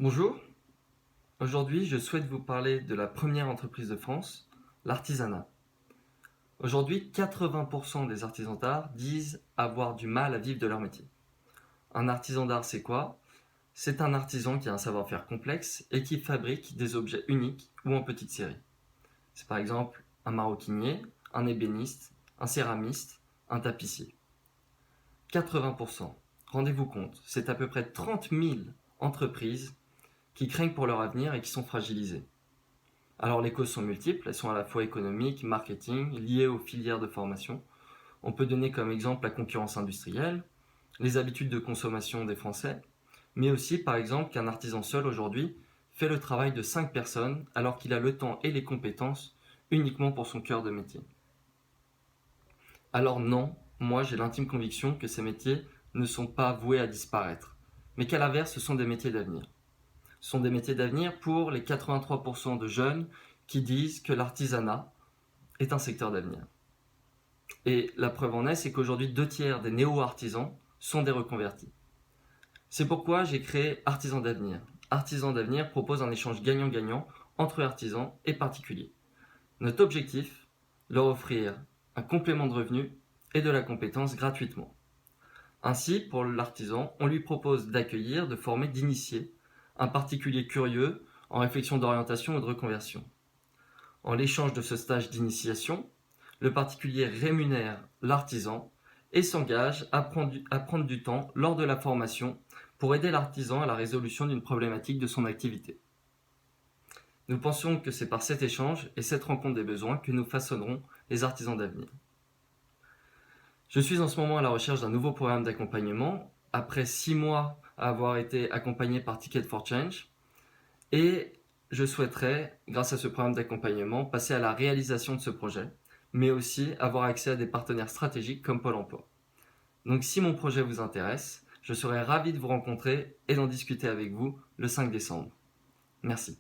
Bonjour, aujourd'hui je souhaite vous parler de la première entreprise de France, l'artisanat. Aujourd'hui, 80% des artisans d'art disent avoir du mal à vivre de leur métier. Un artisan d'art, c'est quoi? C'est un artisan qui a un savoir-faire complexe et qui fabrique des objets uniques ou en petite série. C'est par exemple un maroquinier, un ébéniste, un céramiste, un tapissier. 80%, rendez-vous compte, c'est à peu près 30 000 entreprises qui craignent pour leur avenir et qui sont fragilisées. Alors les causes sont multiples, elles sont à la fois économiques, marketing, liées aux filières de formation. On peut donner comme exemple la concurrence industrielle, les habitudes de consommation des Français, mais aussi par exemple qu'un artisan seul aujourd'hui fait le travail de 5 personnes alors qu'il a le temps et les compétences uniquement pour son cœur de métier. Alors non, moi j'ai l'intime conviction que ces métiers ne sont pas voués à disparaître, mais qu'à l'inverse ce sont des métiers d'avenir. Ce sont des métiers d'avenir pour les 83% de jeunes qui disent que l'artisanat est un secteur d'avenir. Et la preuve en est, c'est qu'aujourd'hui, 2 tiers des néo-artisans sont des reconvertis. C'est pourquoi j'ai créé Artisans d'avenir. Artisans d'avenir propose un échange gagnant-gagnant entre artisans et particuliers. Notre objectif, leur offrir un complément de revenu et de la compétence gratuitement. Ainsi, pour l'artisan, on lui propose d'accueillir, de former, d'initier un particulier curieux en réflexion d'orientation ou de reconversion. En l'échange de ce stage d'initiation, le particulier rémunère l'artisan et s'engage à prendre du temps lors de la formation pour aider l'artisan à la résolution d'une problématique de son activité. Nous pensons que c'est par cet échange et cette rencontre des besoins que nous façonnerons les artisans d'avenir. Je suis en ce moment à la recherche d'un nouveau programme d'accompagnement, après 6 mois à avoir été accompagné par Ticket for Change, et je souhaiterais, grâce à ce programme d'accompagnement, passer à la réalisation de ce projet, mais aussi avoir accès à des partenaires stratégiques comme Pôle emploi. Donc si mon projet vous intéresse, je serais ravi de vous rencontrer et d'en discuter avec vous le 5 décembre. Merci.